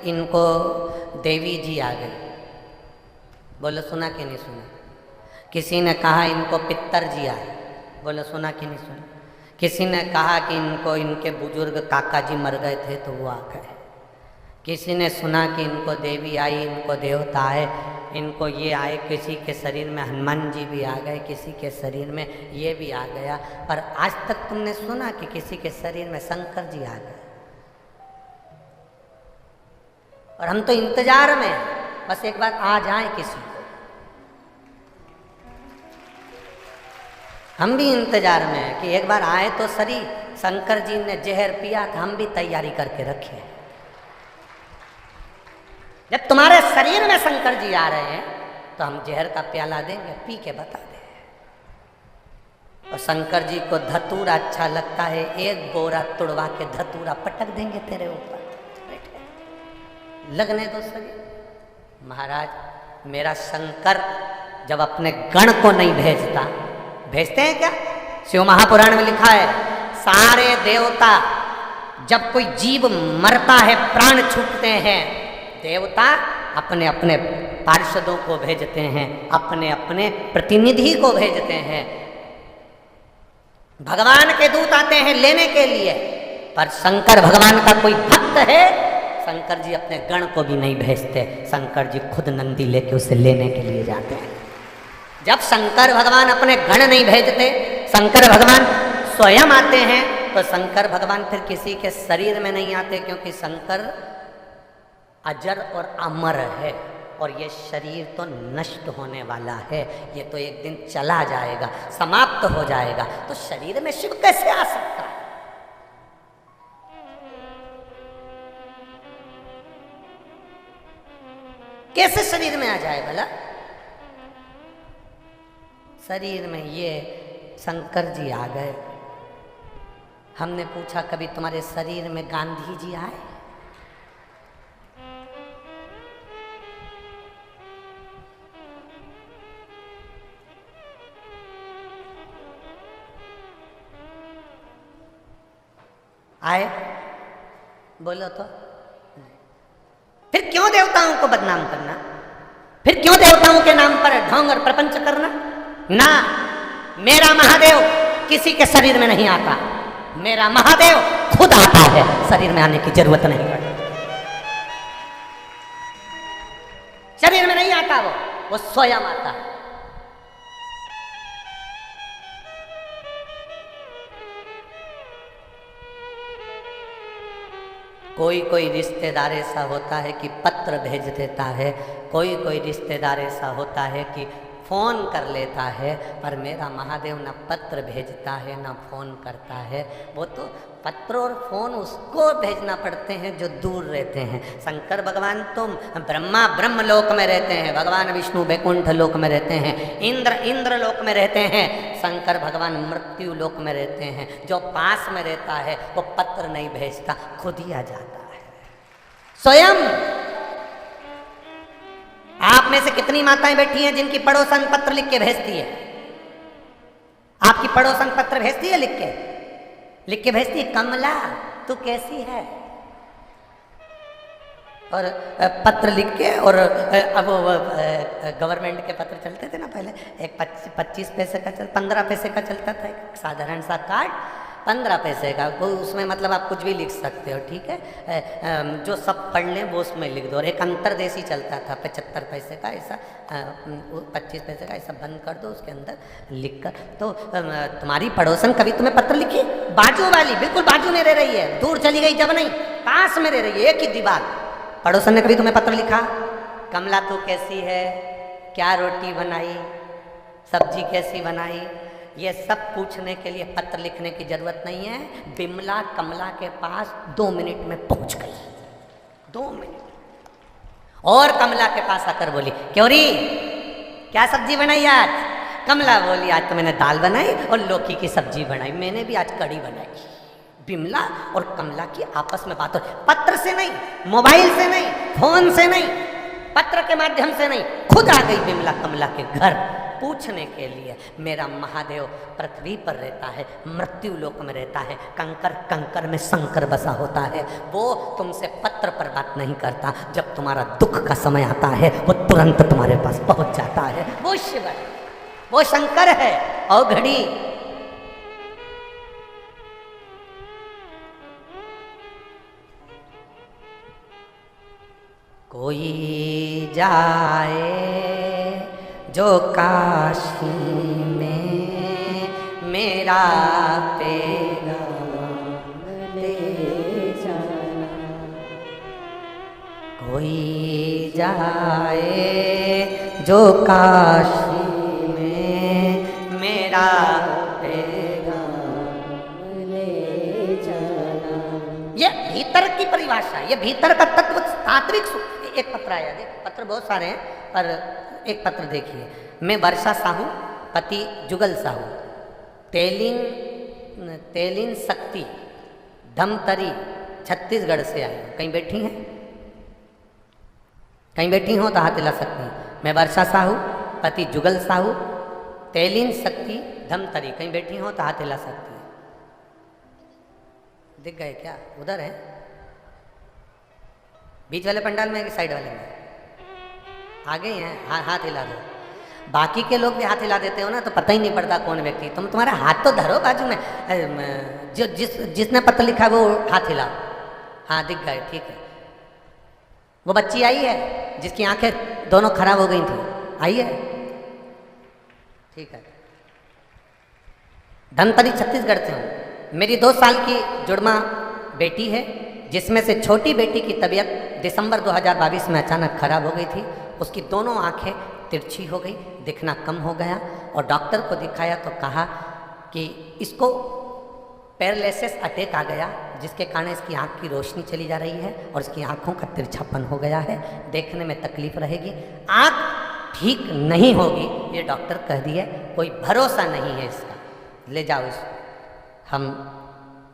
इनको देवी जी आ गई। बोलो सुना कि नहीं सुना? किसी ने कहा इनको पितर जी आए। बोलो सुना कि नहीं सुना? किसी ने कहा कि इनको इनके बुजुर्ग काका जी मर गए थे तो वो आ गए। किसी ने सुना कि इनको देवी आई, इनको देवता आए, इनको ये आए। किसी के शरीर में हनुमान जी भी आ गए, किसी के शरीर में ये भी आ गया। पर आज तक तुमने सुना कि किसी के शरीर में शंकर जी आ गए? और हम तो इंतजार में हैं, बस एक बार आ जाए किसी को। हम भी इंतजार में हैं कि एक बार आए तो सही। शंकर जी ने जहर पिया था, हम भी तैयारी करके रखे हैं। जब तुम्हारे शरीर में शंकर जी आ रहे हैं तो हम जहर का प्याला देंगे, पी के बता दें। और शंकर जी को धतूरा अच्छा लगता है, एक बोरा तुड़वा के धतूरा पटक देंगे तेरे ऊपर। लगने दो सभी। महाराज, मेरा शंकर जब अपने गण को नहीं भेजता, भेजते हैं क्या? शिव महापुराण में लिखा है, सारे देवता जब कोई जीव मरता है, प्राण छूटते हैं, देवता अपने अपने पार्षदों को भेजते हैं, अपने अपने प्रतिनिधि को भेजते हैं। भगवान के दूत आते हैं लेने के लिए, पर शंकर भगवान का कोई भक्त है, शंकर जी अपने गण को भी नहीं भेजते। शंकर जी खुद नंदी लेके उसे लेने के लिए जाते हैं। जब शंकर भगवान अपने गण नहीं भेजते, शंकर भगवान स्वयं आते हैं, तो शंकर भगवान फिर किसी के शरीर में नहीं आते, क्योंकि शंकर अजर और अमर है और ये शरीर तो नष्ट होने वाला है। ये तो एक दिन चला जाएगा, समाप्त हो जाएगा। तो शरीर में शिव कैसे आ सकता है? कैसे शरीर में आ जाए भला? शरीर में ये शंकर जी आ गए। हमने पूछा कभी तुम्हारे शरीर में गांधी जी आए? आए? बोलो तो। फिर क्यों देवताओं को बदनाम करना? फिर क्यों देवताओं के नाम पर ढोंग और प्रपंच करना? ना, मेरा महादेव किसी के शरीर में नहीं आता। मेरा महादेव खुद आता है, शरीर में आने की जरूरत नहीं पड़ती। शरीर में नहीं आता, वो स्वयं आता है। कोई कोई रिश्तेदार ऐसा होता है कि पत्र भेज देता है, कोई कोई रिश्तेदार ऐसा होता है कि फ़ोन कर लेता है, पर मेरा महादेव न पत्र भेजता है न फ़ोन करता है। वो तो पत्र और फ़ोन उसको भेजना पड़ते हैं जो दूर रहते हैं। शंकर भगवान तो ब्रह्मा ब्रह्म लोक में रहते हैं, भगवान विष्णु वैकुंठ लोक में रहते हैं, इंद्र इंद्र लोक में रहते हैं, शंकर भगवान मृत्यु लोक में रहते हैं। जो पास में रहता है वो पत्र नहीं भेजता, खुद ही आ जाता है स्वयं। आप में से कितनी माताएं बैठी हैं जिनकी पड़ोसन पत्र लिख के भेजती है? आपकी पड़ोसन पत्र भेजती है लिख के भेजती है, कमला तू कैसी है? और पत्र लिख के, और अब गवर्नमेंट के पत्र चलते थे ना पहले, एक 25 पैसे का 15 पैसे का चलता था, एक साधारण सा कार्ड 15 पैसे का। वो उसमें मतलब आप कुछ भी लिख सकते हो, ठीक है, जो सब पढ़ लें वो उसमें लिख दो। और एक अंतरदेशी चलता था 75 पैसे का, ऐसा 25 पैसे का, ऐसा बंद कर दो, उसके अंदर लिख कर। तो तुम्हारी पड़ोसन कभी तुम्हें पत्र लिखी? बाजू वाली, बिल्कुल बाजू में रह रही है, दूर चली गई जब नहीं, पास में रह रही है, एक ही दीवार। पड़ोसन ने कभी तुम्हें पत्र लिखा? कमला तू कैसी है, क्या रोटी बनाई, सब्जी कैसी बनाई? ये सब पूछने के लिए पत्र लिखने की जरूरत नहीं है। बिमला कमला के पास 2 मिनट में पहुंच गई, 2 मिनट। और कमला के पास आकर बोली, क्यों री क्या सब्जी बनाई आज? कमला बोली, आज तो मैंने दाल बनाई और लौकी की सब्जी बनाई, मैंने भी आज कढ़ी बनाई। बिमला और कमला की आपस में बात हो, पत्र से नहीं, मोबाइल से नहीं, फोन से नहीं, पत्र के माध्यम से नहीं, खुद आ गई बिमला कमला के घर। पूछने के लिए। मेरा महादेव पृथ्वी पर रहता है, मृत्यु लोक में रहता है, कंकर कंकर में शंकर बसा होता है। वो तुमसे पत्र पर बात नहीं करता, जब तुम्हारा दुख का समय आता है वो तुरंत तुम्हारे पास पहुंच जाता है। वो शिव है, वो शंकर है। और घड़ी कोई जाए जो काशी में मेरा पैगाम ले जाना, कोई जाए जो काशी में मेरा पैगाम ले जाना। ये भीतर की परिभाषा, ये भीतर का तत्व तात्विक। एक पत्र आया, देख पत्र बहुत सारे हैं पर एक पत्र देखिए। मैं वर्षा साहू, पति जुगल साहू, तेलिन शक्ति, धमतरी, छत्तीसगढ़ से आई हूँ। कहीं बैठी हैं? कहीं बैठी हो तो हाथ हिला सकती हैं। मैं वर्षा साहू, पति जुगल साहू, तेलिन शक्ति, धमतरी। कहीं बैठी हो तो हाथ हिला सकती हैं। दिख गए क्या? उधर है बीच वाले पंडाल में कि साइड वाले में? आगे ही हैं, हाथ हिला दो। बाकी के लोग भी हाथ हिला देते हो ना तो पता ही नहीं पड़ता कौन व्यक्ति। तुम तुम्हारे हाथ तो धरो बाजू में, जो जिसने पत्र लिखा वो हाथ हिलाओ। हाँ दिख गए, ठीक है। वो बच्ची आई है जिसकी आंखें दोनों खराब हो गई थी, आई है, ठीक है। धमतरी छत्तीसगढ़ से हूँ। मेरी 2 साल की जुड़वा बेटी है, जिसमें से छोटी बेटी की तबीयत दिसंबर 2022 में अचानक खराब हो गई थी। उसकी दोनों आंखें तिरछी हो गई, दिखना कम हो गया और डॉक्टर को दिखाया तो कहा कि इसको पैरालिसिस अटैक आ गया, जिसके कारण इसकी आंख की रोशनी चली जा रही है और इसकी आंखों का तिरछापन हो गया है, देखने में तकलीफ रहेगी, आंख ठीक नहीं होगी, ये डॉक्टर कह दिए। कोई भरोसा नहीं है इसका, ले जाओ इसको। हम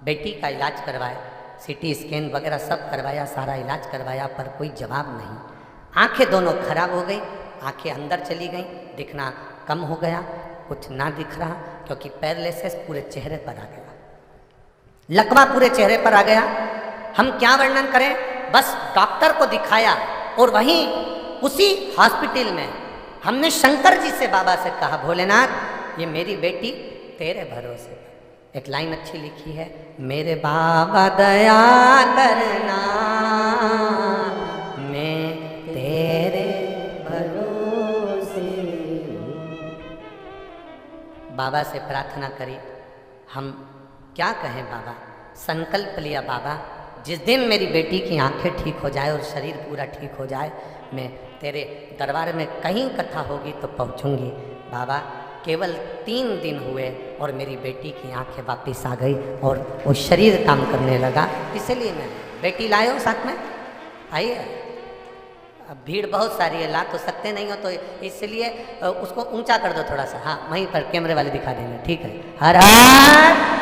बेटी का इलाज करवाए, सीटी स्कैन वगैरह सब करवाया, सारा इलाज करवाया, पर कोई जवाब नहीं। आंखें दोनों खराब हो गई, आंखें अंदर चली गई, दिखना कम हो गया, कुछ ना दिख रहा, क्योंकि पैरालिसिस पूरे चेहरे पर आ गया, लकवा पूरे चेहरे पर आ गया। हम क्या वर्णन करें, बस डॉक्टर को दिखाया और वहीं उसी हॉस्पिटल में हमने शंकर जी से, बाबा से कहा, भोलेनाथ ये मेरी बेटी तेरे भरोसे। एक लाइन अच्छी लिखी है, मेरे बाबा दया करना मैं तेरे भरोसे। बाबा से प्रार्थना करी। हम क्या कहें बाबा, संकल्प लिया बाबा जिस दिन मेरी बेटी की आंखें ठीक हो जाए और शरीर पूरा ठीक हो जाए, मैं तेरे दरबार में कहीं कथा होगी तो पहुंचूंगी। बाबा केवल 3 दिन हुए और मेरी बेटी की आंखें वापस आ गई और वो शरीर काम करने लगा। इसलिए मैं बेटी लाए हो साथ में, आइए। अब भीड़ बहुत सारी है, ला तो सकते नहीं हो तो इसलिए उसको ऊंचा कर दो थोड़ा सा। हाँ वहीं पर कैमरे वाले दिखा देंगे, ठीक है। हर हर